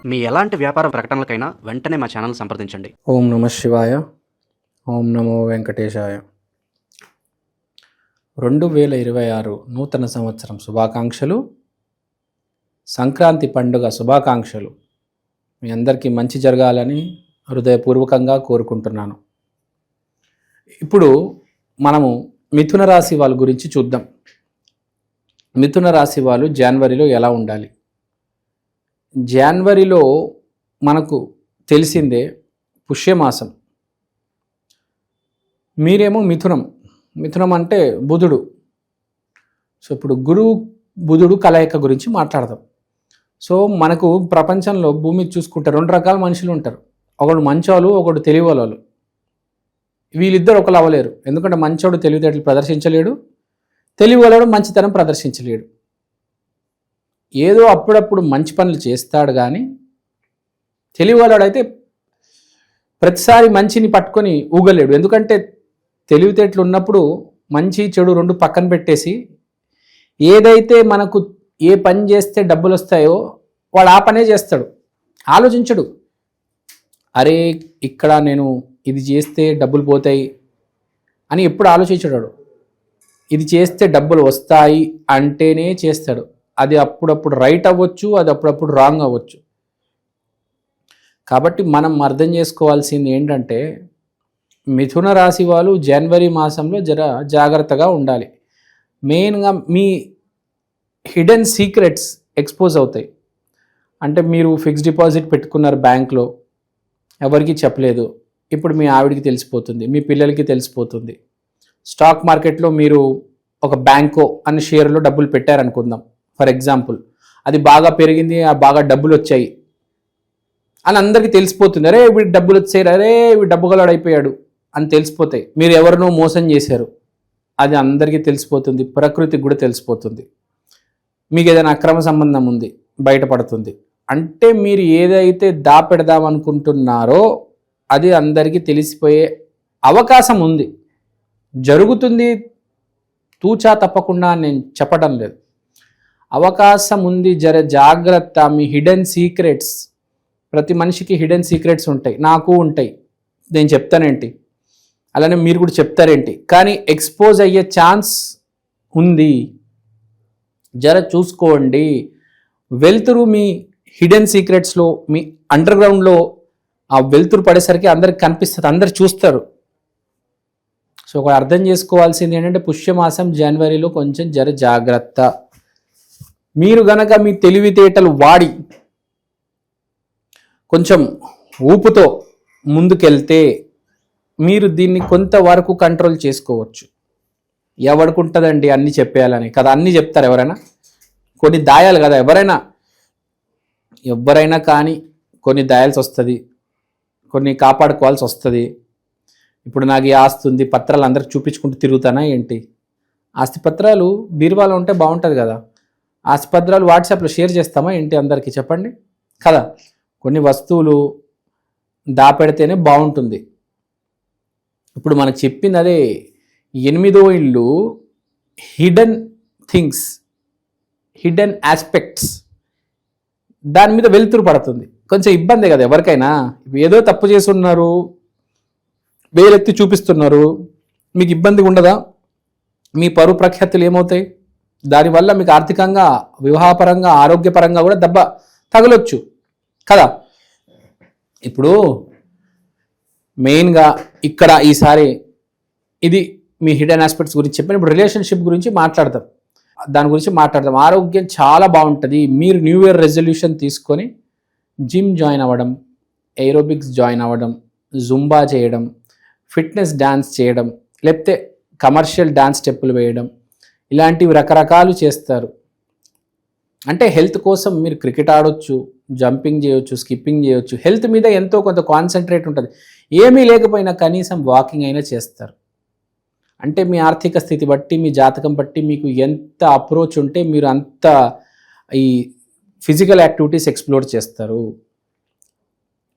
మీ ఎలాంటి వ్యాపార ప్రకటనలకైనా వెంటనే మా ఛానల్ సంప్రదించండి. ఓం నమ శివాయ. ఓం నమో వెంకటేశాయ. 2026 నూతన సంవత్సరం శుభాకాంక్షలు. సంక్రాంతి పండుగ శుభాకాంక్షలు. మీ అందరికీ మంచి జరగాలని హృదయపూర్వకంగా కోరుకుంటున్నాను. ఇప్పుడు మనము మిథున రాశి వాళ్ళ గురించి చూద్దాం. మిథున రాశి వాళ్ళు జనవరిలో ఎలా ఉండాలి? జనవరిలో మనకు తెలిసిందే పుష్యమాసం. మీరేమో మిథునం అంటే బుధుడు. సో ఇప్పుడు గురువు బుధుడు కలయిక గురించి మాట్లాడదాం. సో మనకు ప్రపంచంలో భూమి చూసుకుంటే 2 రకాల మనుషులు ఉంటారు. ఒకడు మంచోళ్ళు, ఒకడు తెలివివాళ్ళు. వీళ్ళిద్దరు ఒకరు అవ్వలేరు. ఎందుకంటే మంచోడు తెలివితేటలు ప్రదర్శించలేడు, తెలివివాడు మంచితనం ప్రదర్శించలేడు. ఏదో అప్పుడప్పుడు మంచి పనులు చేస్తాడు, కానీ తెలివివాడైతే ప్రతిసారి మంచిని పట్టుకొని ఊగలేడు. ఎందుకంటే తెలివితేటలు ఉన్నప్పుడు మంచి చెడు 2 పక్కన పెట్టేసి ఏదైతే మనకు ఏ పని చేస్తే డబ్బులు వస్తాయో వాడు ఆ పనే చేస్తాడు. ఆలోచించడు, అరే ఇక్కడ నేను ఇది చేస్తే డబ్బులు పోతాయి అని ఎప్పుడు ఆలోచించడాడు. ఇది చేస్తే డబ్బులు వస్తాయి అంటేనే చేస్తాడు. అది అప్పుడప్పుడు రైట్ అవ్వచ్చు, అది అప్పుడప్పుడు రాంగ్ అవ్వచ్చు. కాబట్టి మనం అర్థం చేసుకోవాల్సింది ఏంటంటే మిథున రాశి వాళ్ళు జనవరి మాసంలో జాగ్రత్తగా ఉండాలి. మెయిన్గా మీ హిడెన్ సీక్రెట్స్ ఎక్స్పోజ్ అవుతాయి. అంటే మీరు ఫిక్స్డ్ డిపాజిట్ పెట్టుకున్నారు బ్యాంక్లో, ఎవరికి చెప్పలేదు. ఇప్పుడు మీ ఆవిడికి తెలిసిపోతుంది, మీ పిల్లలకి తెలిసిపోతుంది. స్టాక్ మార్కెట్లో మీరు ఒక బ్యాంకో అనే షేర్లో డబ్బులు పెట్టారనుకుందాం ఫర్ ఎగ్జాంపుల్. అది బాగా పెరిగింది, బాగా డబ్బులు వచ్చాయి అని అందరికీ తెలిసిపోతుంది. అరే వీడి డబ్బులు వచ్చాయి, అరే వీడు డబ్బుగలాడు అయిపోయాడు అని తెలిసిపోతాయి. మీరు ఎవరినో మోసం చేశారు, అది అందరికీ తెలిసిపోతుంది. ప్రకృతికి కూడా తెలిసిపోతుంది. మీకు ఏదైనా అక్రమ సంబంధం ఉంది, బయటపడుతుంది. అంటే మీరు ఏదైతే దాపెడదామనుకుంటున్నారో అది అందరికీ తెలిసిపోయే అవకాశం ఉంది. జరుగుతుంది, తూచా తప్పకుండా నేను చెప్పడం లేదు. అవకాశం ఉంది, జాగ్రత్త. మీ హిడెన్ సీక్రెట్స్, ప్రతి మనిషికి హిడెన్ సీక్రెట్స్ ఉంటాయి, నాకు ఉంటాయి. నేను చెప్తానేంటి, అలానే మీరు కూడా చెప్తారేంటి, కానీ ఎక్స్పోజ్ అయ్యే ఛాన్స్ ఉంది. చూసుకోండి. వెలుతురు మీ హిడెన్ సీక్రెట్స్లో, మీ అండర్ గ్రౌండ్లో ఆ వెలుతురు పడేసరికి అందరికి కనిపిస్తుంది, అందరు చూస్తారు. సో ఒక అర్థం చేసుకోవాల్సింది ఏంటంటే పుష్యమాసం జనవరిలో కొంచెం జాగ్రత్త. మీరు గనక మీ తెలివితేటలు వాడి కొంచెం ఊపుతో ముందుకెళ్తే మీరు దీన్ని కొంతవరకు కంట్రోల్ చేసుకోవచ్చు. ఎవడుకుంటుందండి అన్నీ చెప్పేయాలని కదా, అన్నీ చెప్తారు ఎవరైనా. కొన్ని దాయాలు కదా, ఎవరైనా కానీ కొన్ని దాయాల్సి వస్తుంది, కొన్ని కాపాడుకోవాల్సి వస్తుంది. ఇప్పుడు నాకు ఈ ఆస్తి ఉంది, పత్రాలు అందరికి చూపించుకుంటూ తిరుగుతానా ఏంటి? ఆస్తి పత్రాలు బీరువాలో ఉంటే బాగుంటుంది కదా. ఆస్తి పత్రాలు వాట్సాప్లో షేర్ చేస్తామా ఏంటి అందరికీ? చెప్పండి కదా. కొన్ని వస్తువులు దాపెడితేనే బాగుంటుంది. ఇప్పుడు మనకు చెప్పింది అదే 8వ ఇల్లు, హిడెన్ థింగ్స్, హిడెన్ ఆస్పెక్ట్స్. దాని మీద వెలుతురు పడుతుంది. కొంచెం ఇబ్బంది కదా ఎవరికైనా. ఏదో తప్పు చేసి ఉన్నారు, వేలెత్తి చూపిస్తున్నారు, మీకు ఇబ్బంది ఉండదా? మీ పరువు ప్రఖ్యాతులు ఏమవుతాయి? దానివల్ల మీకు ఆర్థికంగా, వివాహపరంగా, ఆరోగ్యపరంగా కూడా దెబ్బ తగలొచ్చు కదా. ఇప్పుడు మెయిన్గా ఇక్కడ ఈసారి ఇది మీ హిడెన్ ఆస్పెక్ట్స్ గురించి చెప్పాను. ఇప్పుడు రిలేషన్షిప్ గురించి మాట్లాడదాం. ఆరోగ్యం చాలా బాగుంటుంది. మీరు న్యూ ఇయర్ రెజల్యూషన్ తీసుకొని జిమ్ జాయిన్ అవ్వడం, ఏరోబిక్స్ జాయిన్ అవ్వడం, జుంబా చేయడం, ఫిట్నెస్ డ్యాన్స్ చేయడం, లేకపోతే కమర్షియల్ డ్యాన్స్ స్టెప్పులు వేయడం, ఇలాంటివి రకరకాలు చేస్తారు. అంటే హెల్త్ కోసం మీరు క్రికెట్ ఆడొచ్చు, జంపింగ్ చేయొచ్చు, స్కిప్పింగ్ చేయొచ్చు. హెల్త్ మీద ఎంతో కొంత కాన్సన్ట్రేట్ ఉంటుంది. ఏమీ లేకపోయినా కనీసం వాకింగ్ అయినా చేస్తారు. అంటే మీ ఆర్థిక స్థితి బట్టి, మీ జాతకం బట్టి మీకు ఎంత అప్రోచ్ ఉంటే మీరు అంత ఈ ఫిజికల్ యాక్టివిటీస్ ఎక్స్ప్లోర్ చేస్తారు.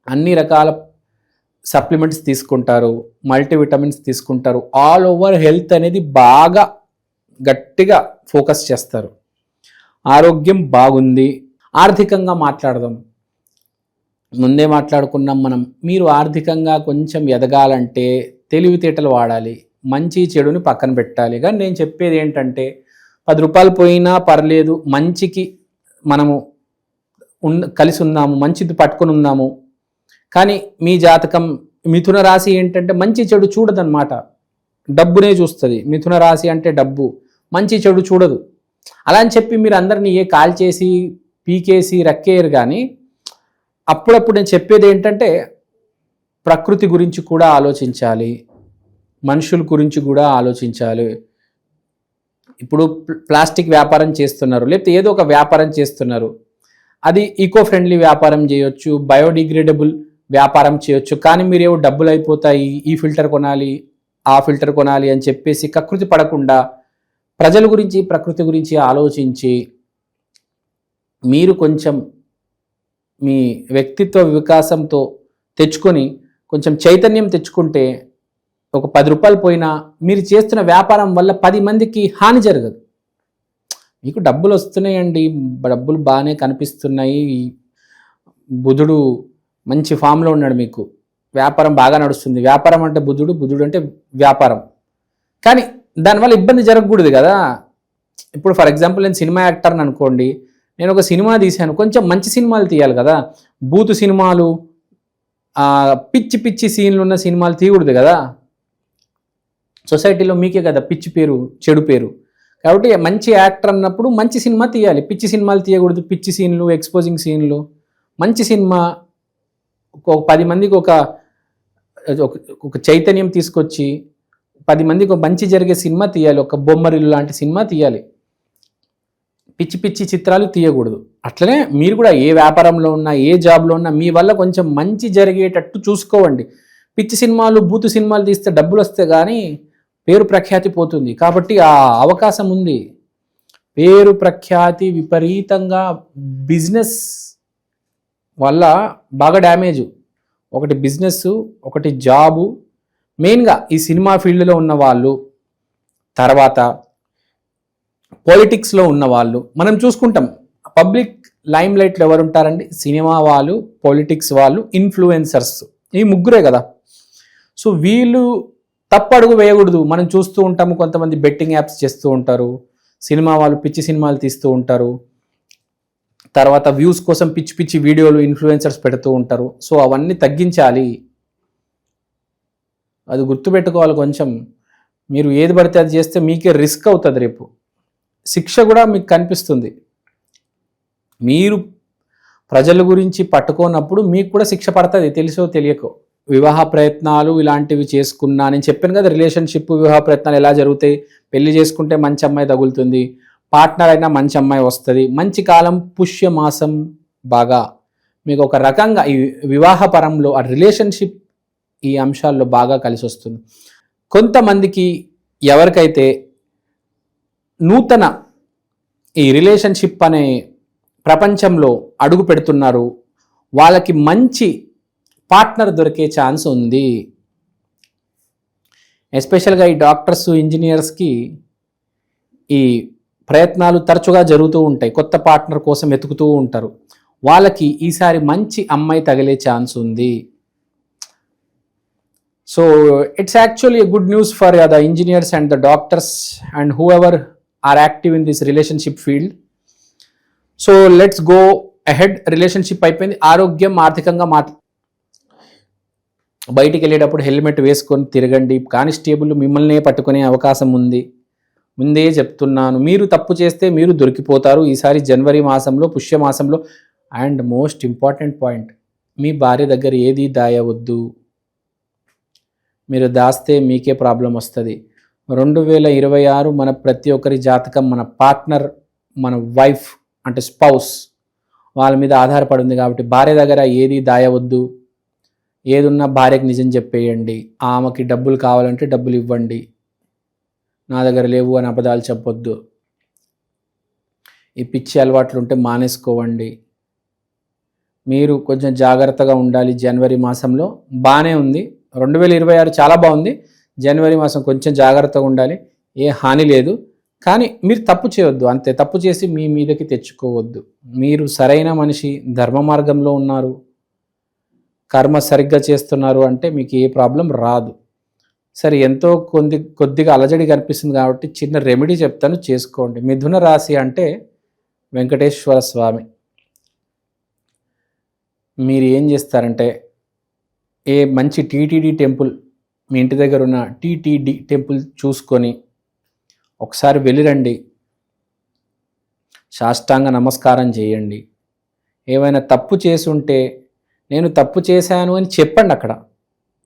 అన్ని రకాల సప్లిమెంట్స్ తీసుకుంటారు, మల్టీవిటమిన్స్ తీసుకుంటారు. ఆల్ ఓవర్ హెల్త్ అనేది బాగా గట్టిగా ఫోకస్ చేస్తారు. ఆరోగ్యం బాగుంది. ఆర్థికంగా మాట్లాడదాం. ముందే మాట్లాడుకున్నాం మనం. మీరు ఆర్థికంగా కొంచెం ఎదగాలంటే తెలివితేటలు వాడాలి, మంచి చెడుని పక్కన పెట్టాలి. కానీ నేను చెప్పేది ఏంటంటే 10 రూపాయలు పోయినా పర్లేదు, మంచికి మనము కలిసి ఉన్నాము, మంచిది పట్టుకుని ఉన్నాము. కానీ మీ జాతకం మిథున రాశి ఏంటంటే మంచి చెడు చూడదన్నమాట, డబ్బునే చూస్తుంది. మిథున రాశి అంటే డబ్బు, మంచి చెడు చూడదు. అలా అని చెప్పి మీరు అందరినీ కాల్ చేసి పీకేసి రక్కేయరు. కానీ అప్పుడప్పుడు నేను చెప్పేది ఏంటంటే ప్రకృతి గురించి కూడా ఆలోచించాలి, మనుషుల గురించి కూడా ఆలోచించాలి. ఇప్పుడు ప్లాస్టిక్ వ్యాపారం చేస్తున్నారు, లేకపోతే ఏదో ఒక వ్యాపారం చేస్తున్నారు, అది ఈకో ఫ్రెండ్లీ వ్యాపారం చేయొచ్చు, బయోడిగ్రేడబుల్ వ్యాపారం చేయొచ్చు. కానీ మీరేమో డబ్బులు అయిపోతాయి, ఈ ఫిల్టర్ కొనాలి, ఆ ఫిల్టర్ కొనాలి అని చెప్పేసి కకృతి పడకుండా ప్రజల గురించి ప్రకృతి గురించి ఆలోచించి మీరు కొంచెం మీ వ్యక్తిత్వ వికాసంతో తెచ్చుకొని కొంచెం చైతన్యం తెచ్చుకుంటే ఒక 10 రూపాయలు పోయినా మీరు చేస్తున్న వ్యాపారం వల్ల 10 మందికి హాని జరగదు. మీకు డబ్బులు వస్తున్నాయండి, డబ్బులు బాగానే కనిపిస్తున్నాయి, బుధుడు మంచి ఫామ్లో ఉన్నాడు, మీకు వ్యాపారం బాగా నడుస్తుంది. వ్యాపారం అంటే బుధుడు, బుధుడు అంటే వ్యాపారం. కానీ దానివల్ల ఇబ్బంది జరగకూడదు కదా. ఇప్పుడు ఫర్ ఎగ్జాంపుల్ నేను సినిమా యాక్టర్ని అనుకోండి, నేను ఒక సినిమా తీశాను, కొంచెం మంచి సినిమాలు తీయాలి కదా. బూతు సినిమాలు, పిచ్చి పిచ్చి సీన్లు ఉన్న సినిమాలు తీయకూడదు కదా. సొసైటీలో మీకే కదా పిచ్చి పేరు, చెడు పేరు. కాబట్టి మంచి యాక్టర్ అన్నప్పుడు మంచి సినిమా తీయాలి, పిచ్చి సినిమాలు తీయకూడదు. పిచ్చి సీన్లు, ఎక్స్పోజింగ్ సీన్లు. మంచి సినిమా ఒక 10 మందికి ఒక చైతన్యం తీసుకొచ్చి 10 మందికి ఒక మంచి జరిగే సినిమా తీయాలి, ఒక బొమ్మరిల్లు లాంటి సినిమా తీయాలి. పిచ్చి పిచ్చి చిత్రాలు తీయకూడదు. అట్లనే మీరు కూడా ఏ వ్యాపారంలో ఉన్నా, ఏ జాబ్లో ఉన్నా మీ వల్ల కొంచెం మంచి జరిగేటట్టు చూసుకోవండి. పిచ్చి సినిమాలు, బూతు సినిమాలు తీస్తే డబ్బులు వస్తే కానీ పేరు ప్రఖ్యాతి పోతుంది. కాబట్టి ఆ అవకాశం ఉంది. పేరు ప్రఖ్యాతి విపరీతంగా బిజినెస్ వల్ల బాగా డ్యామేజు. ఒకటి బిజినెస్, ఒకటి జాబు. మెయిన్గా ఈ సినిమా ఫీల్డ్లో ఉన్న వాళ్ళు, తర్వాత పాలిటిక్స్లో ఉన్న వాళ్ళు మనం చూసుకుంటాం. పబ్లిక్ లైమ్ లైట్లో ఎవరు ఉంటారండి? సినిమా వాళ్ళు, పాలిటిక్స్ వాళ్ళు, ఇన్ఫ్లుయెన్సర్స్. ఈ ముగ్గురే కదా. సో వీళ్ళు తప్పడుగు వేయకూడదు. మనం చూస్తూ ఉంటాము, కొంతమంది బెట్టింగ్ యాప్స్ చేస్తూ ఉంటారు, సినిమా వాళ్ళు పిచ్చి సినిమాలు తీస్తూ ఉంటారు, తర్వాత వ్యూస్ కోసం పిచ్చి పిచ్చి వీడియోలు ఇన్ఫ్లుయెన్సర్స్ పెడుతూ ఉంటారు. సో అవన్నీ తగ్గించాలి, అది గుర్తుపెట్టుకోవాలి. కొంచెం మీరు ఏది పడితే అది చేస్తే మీకే రిస్క్ అవుతుంది. రేపు శిక్ష కూడా మీకు కనిపిస్తుంది. మీరు ప్రజల గురించి పట్టుకోనప్పుడు మీకు కూడా శిక్ష పడుతుంది, తెలుసో తెలియకో. వివాహ ప్రయత్నాలు ఇలాంటివి చేసుకున్నా, నేను చెప్పాను కదా రిలేషన్షిప్ వివాహ ప్రయత్నాలు ఎలా జరుగుతాయి. పెళ్లి చేసుకుంటే మంచి అమ్మాయి తగులుతుంది, పార్ట్నర్ అయినా మంచి అమ్మాయి వస్తుంది. మంచి కాలం పుష్యమాసం బాగా మీకు ఒక రకంగా ఈ వివాహపరంలో ఆ రిలేషన్షిప్ ఈ అంశాల్లో బాగా కలిసి వస్తుంది. కొంతమందికి ఎవరికైతే నూతన ఈ రిలేషన్షిప్ అనే ప్రపంచంలో అడుగు పెడుతున్నారు వాళ్ళకి మంచి పార్ట్నర్ దొరికే ఛాన్స్ ఉంది. ఎస్పెషల్గా ఈ డాక్టర్స్, ఇంజనీర్స్కి ఈ ప్రయత్నాలు తరచుగా జరుగుతూ ఉంటాయి, కొత్త పార్ట్నర్ కోసం వెతుకుతూ ఉంటారు. వాళ్ళకి ఈసారి మంచి అమ్మాయి తగిలే ఛాన్స్ ఉంది. So it's actually a good news for the engineers and the doctors and whoever are active in this relationship field. So let's go ahead. Relationship అయిపోయింది. ఆరోగ్యం, ఆర్థికంగా బయటికి వెళ్ళేటప్పుడు హెల్మెట్ వేసుకొని తిరగండి. కానిస్టేబుల్ మిమ్మల్నే పట్టుకునే అవకాశం ఉంది, ముందే చెప్తున్నాను. మీరు తప్పు చేస్తే మీరు దొరికిపోతారు ఈసారి జనవరి మాసంలో, పుష్యమాసంలో. అండ్ మోస్ట్ ఇంపార్టెంట్ పాయింట్, మీ భార్య దగ్గర ఏది దాయవద్దు. మీరు దాస్తే మీకే ప్రాబ్లం వస్తుంది. 2026 మన ప్రతి ఒక్కరి జాతకం మన పార్ట్నర్, మన వైఫ్ అంటే స్పౌస్ వాళ్ళ మీద ఆధారపడి ఉంది. కాబట్టి భార్య దగ్గర ఏది దాయవద్దు. ఏదున్నా భార్యకి నిజం చెప్పేయండి. ఆమెకి డబ్బులు కావాలంటే డబ్బులు ఇవ్వండి, నా దగ్గర లేవు అని అబద్ధాలు చెప్పొద్దు. ఈ పిచ్చి అలవాట్లు ఉంటే మానేసుకోవండి. మీరు కొంచెం జాగ్రత్తగా ఉండాలి. జనవరి మాసంలో బాగానే ఉంది, 2026 చాలా బాగుంది. జనవరి మాసం కొంచెం జాగ్రత్తగా ఉండాలి. ఏ హాని లేదు, కానీ మీరు తప్పు చేయవద్దు అంతే. తప్పు చేసి మీ మీదకి తెచ్చుకోవద్దు. మీరు సరైన మనిషి, ధర్మ మార్గంలో ఉన్నారు. కర్మ సరిగ్గా చేస్తున్నారు అంటే మీకు ఏ ప్రాబ్లం రాదు. సరే, ఎంతో కొద్దిగా అలజడి కనిపిస్తుంది కాబట్టి చిన్న రెమెడీ చెప్తాను, చేసుకోండి. మిథున రాశి అంటే వెంకటేశ్వర స్వామి. మీరు ఏం చేస్తారంటే ఏ మంచి టీటీడీ టెంపుల్, మీ ఇంటి దగ్గర ఉన్న టీటీడీ టెంపుల్ చూసుకొని ఒకసారి వెళ్ళిరండి, సాష్టాంగ నమస్కారం చేయండి. ఏమైనా తప్పు చేసి ఉంటే నేను తప్పు చేశాను అని చెప్పండి. అక్కడ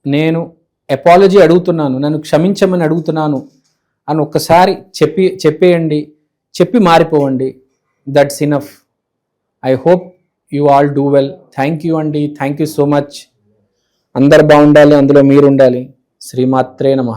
నేను అపాలజీ అడుగుతున్నాను, నన్ను క్షమించమని అడుగుతున్నాను అని ఒక్కసారి చెప్పేయండి, చెప్పి మారిపోవండి. That's enough. I hope you all do well. Thank you అండి, థ్యాంక్ యూ సో మచ్. అందరు బాగుండాలి, అందులో మీరు ఉండాలి. శ్రీమాత్రే నమః.